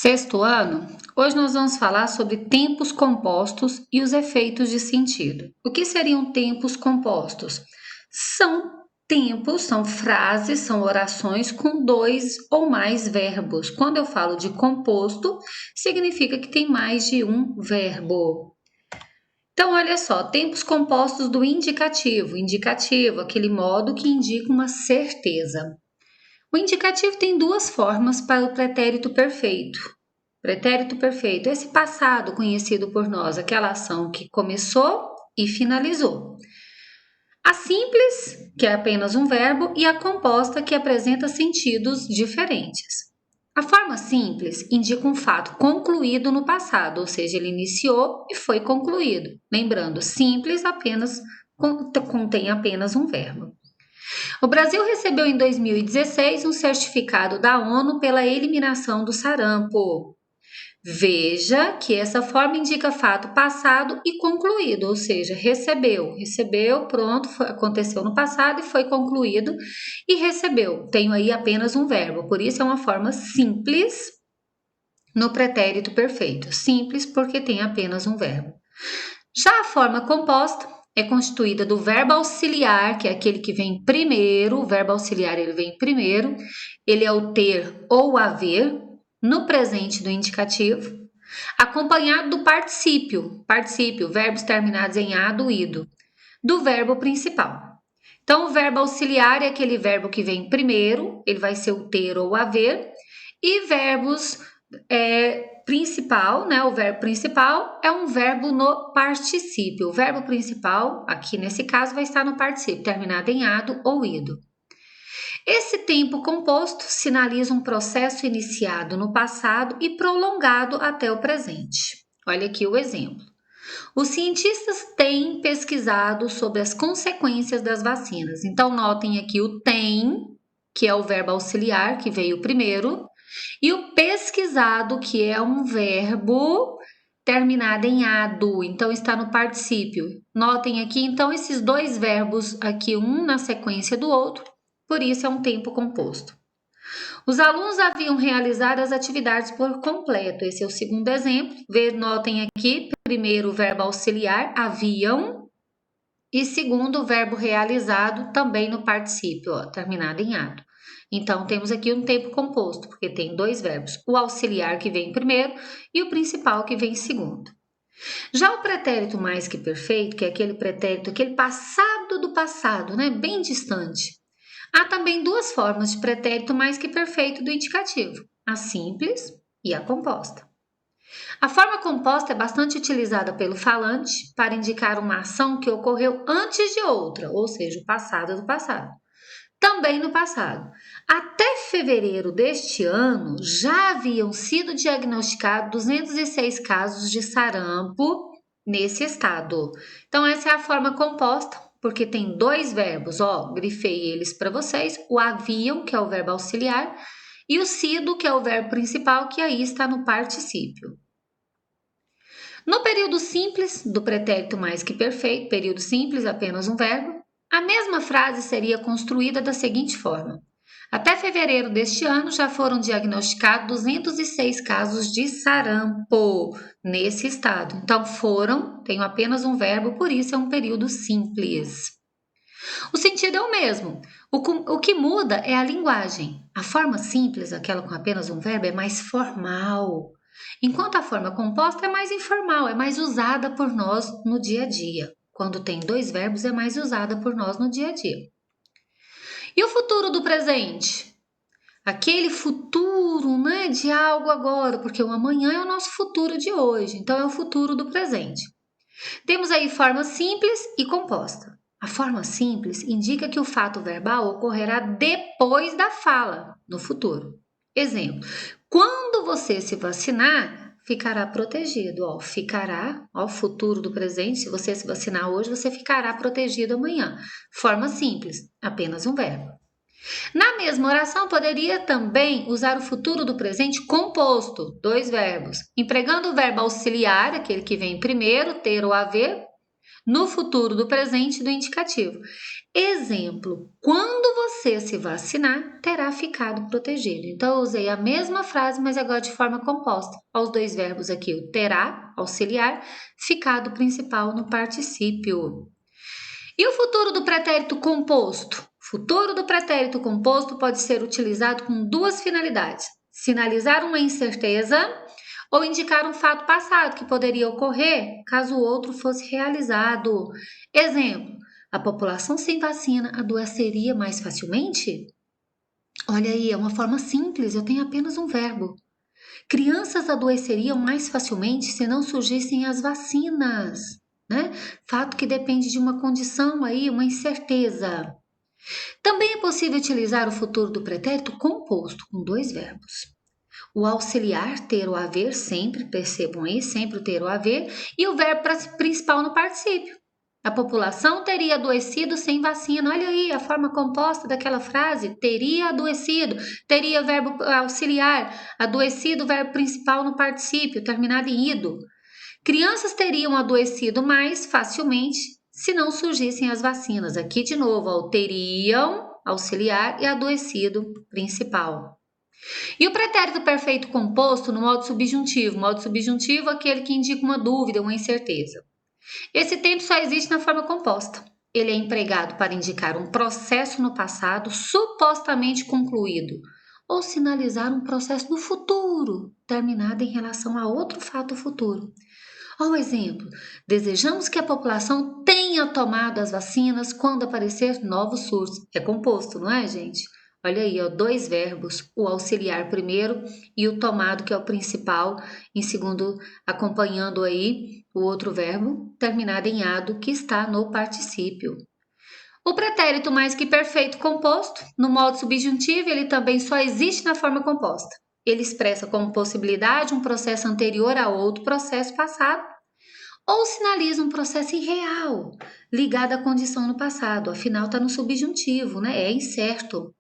Sexto ano, hoje nós vamos falar sobre tempos compostos e os efeitos de sentido. O que seriam tempos compostos? São tempos, são frases, são orações com dois ou mais verbos. Quando eu falo de composto, significa que tem mais de um verbo. Então, olha só, tempos compostos do indicativo. Indicativo, aquele modo que indica uma certeza. O indicativo tem duas formas para o pretérito perfeito. Pretérito perfeito, esse passado conhecido por nós, aquela ação que começou e finalizou. A simples, que é apenas um verbo, e a composta, que apresenta sentidos diferentes. A forma simples indica um fato concluído no passado, ou seja, ele iniciou e foi concluído. Lembrando, simples apenas contém apenas um verbo. O Brasil recebeu em 2016 um certificado da ONU pela eliminação do sarampo. Veja que essa forma indica fato passado e concluído, ou seja, recebeu, pronto, aconteceu no passado e foi concluído, e recebeu. Tenho aí apenas um verbo, por isso é uma forma simples no pretérito perfeito. Simples porque tem apenas um verbo. Já a forma composta é constituída do verbo auxiliar, que é aquele que vem primeiro. O verbo auxiliar ele vem primeiro, ele é o ter ou haver no presente do indicativo, acompanhado do particípio, verbos terminados em ado, ido, do verbo principal. Então, o verbo auxiliar é aquele verbo que vem primeiro, ele vai ser o ter ou haver, e verbos principal, né? O verbo principal é um verbo no particípio. O verbo principal, aqui nesse caso, vai estar no particípio, terminado em ado ou ido. Esse tempo composto sinaliza um processo iniciado no passado e prolongado até o presente. Olha aqui o exemplo. Os cientistas têm pesquisado sobre as consequências das vacinas. Então, notem aqui o tem, que é o verbo auxiliar, que veio primeiro, e o pesquisado, que é um verbo terminado em ado, então está no particípio. Notem aqui, então, esses dois verbos aqui, um na sequência do outro, por isso é um tempo composto. Os alunos haviam realizado as atividades por completo. Esse é o segundo exemplo. Notem aqui, primeiro o verbo auxiliar, haviam, e segundo o verbo realizado, também no particípio, terminado em ado. Então, temos aqui um tempo composto, porque tem dois verbos, o auxiliar que vem primeiro e o principal que vem segundo. Já o pretérito mais que perfeito, que é aquele pretérito, aquele passado do passado, né, bem distante. Há também duas formas de pretérito mais que perfeito do indicativo, a simples e a composta. A forma composta é bastante utilizada pelo falante para indicar uma ação que ocorreu antes de outra, ou seja, o passado do passado. Também no passado. Até fevereiro deste ano, já haviam sido diagnosticados 206 casos de sarampo nesse estado. Então, essa é a forma composta, porque tem dois verbos, grifei eles para vocês, o haviam, que é o verbo auxiliar, e o sido, que é o verbo principal, que aí está no particípio. No período simples, do pretérito mais que perfeito, período simples, apenas um verbo, a mesma frase seria construída da seguinte forma. Até fevereiro deste ano já foram diagnosticados 206 casos de sarampo nesse estado. Então, tenho apenas um verbo, por isso é um período simples. O sentido é o mesmo. O que muda é a linguagem. A forma simples, aquela com apenas um verbo, é mais formal, enquanto a forma composta é mais informal, é mais usada por nós no dia a dia. Quando tem dois verbos, é mais usada por nós no dia a dia. E o futuro do presente? Aquele futuro, né, de algo agora, porque o amanhã é o nosso futuro de hoje, então é o futuro do presente. Temos aí forma simples e composta. A forma simples indica que o fato verbal ocorrerá depois da fala, no futuro. Exemplo, quando você se vacinar, ficará protegido. Ficará, futuro do presente, se você se vacinar hoje, você ficará protegido amanhã. Forma simples, apenas um verbo. Na mesma oração, poderia também usar o futuro do presente composto, dois verbos, empregando o verbo auxiliar, aquele que vem primeiro, ter ou haver, no futuro do presente do indicativo. Exemplo, quando você se vacinar, terá ficado protegido. Então, eu usei a mesma frase, mas agora de forma composta. Aos dois verbos aqui, o terá, auxiliar, ficado principal no particípio. E o futuro do pretérito composto? O futuro do pretérito composto pode ser utilizado com duas finalidades: sinalizar uma incerteza ou indicar um fato passado que poderia ocorrer caso o outro fosse realizado. Exemplo, a população sem vacina adoeceria mais facilmente? Olha aí, é uma forma simples, eu tenho apenas um verbo. Crianças adoeceriam mais facilmente se não surgissem as vacinas, né? Fato que depende de uma condição aí, uma incerteza. Também é possível utilizar o futuro do pretérito composto com dois verbos. O auxiliar, ter ou haver, sempre, percebam aí, sempre o ter ou haver, e o verbo principal no particípio. A população teria adoecido sem vacina. Olha aí a forma composta daquela frase: teria adoecido, teria verbo auxiliar, adoecido, verbo principal no particípio, terminado em ido. Crianças teriam adoecido mais facilmente se não surgissem as vacinas. Aqui de novo, ó, teriam, auxiliar, e adoecido, principal. E o pretérito perfeito composto no modo subjuntivo? Modo subjuntivo é aquele que indica uma dúvida, uma incerteza. Esse tempo só existe na forma composta. Ele é empregado para indicar um processo no passado supostamente concluído ou sinalizar um processo no futuro, terminado em relação a outro fato futuro. Olha o exemplo. Desejamos que a população tenha tomado as vacinas quando aparecer novos surtos. É composto, não é, gente? Olha aí, ó, dois verbos, o auxiliar primeiro e o tomado, que é o principal, em segundo, acompanhando aí o outro verbo, terminado em ado, que está no particípio. O pretérito mais que perfeito composto, no modo subjuntivo, ele também só existe na forma composta. Ele expressa como possibilidade um processo anterior a outro processo passado, ou sinaliza um processo irreal, ligado à condição no passado. Afinal, está no subjuntivo, né? É incerto.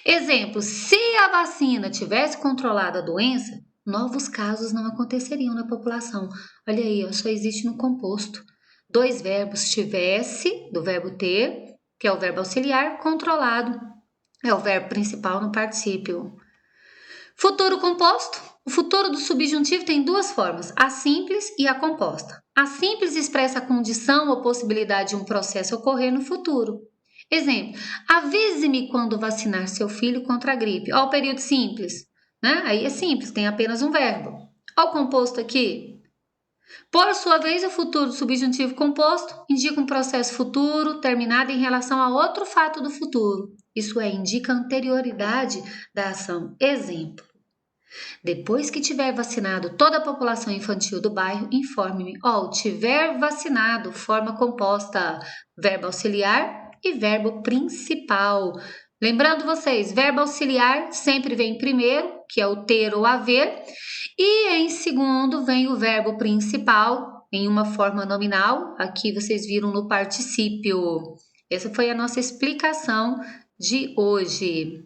Exemplo, se a vacina tivesse controlado a doença, novos casos não aconteceriam na população. Olha aí, ó, só existe no composto. Dois verbos, tivesse, do verbo ter, que é o verbo auxiliar, controlado, é o verbo principal no particípio. Futuro composto. O futuro do subjuntivo tem duas formas, a simples e a composta. A simples expressa a condição ou possibilidade de um processo ocorrer no futuro. Exemplo, avise-me quando vacinar seu filho contra a gripe. Olha o período simples, né? Aí é simples, tem apenas um verbo. Olha o composto aqui. Por sua vez, o futuro do subjuntivo composto indica um processo futuro terminado em relação a outro fato do futuro. Isso é, indica a anterioridade da ação. Exemplo. Depois que tiver vacinado toda a população infantil do bairro, informe-me. Ó, tiver vacinado, forma composta, verbo auxiliar e verbo principal. Lembrando vocês, verbo auxiliar sempre vem primeiro, que é o ter ou haver, e em segundo vem o verbo principal, em uma forma nominal. Aqui vocês viram no particípio. Essa foi a nossa explicação de hoje.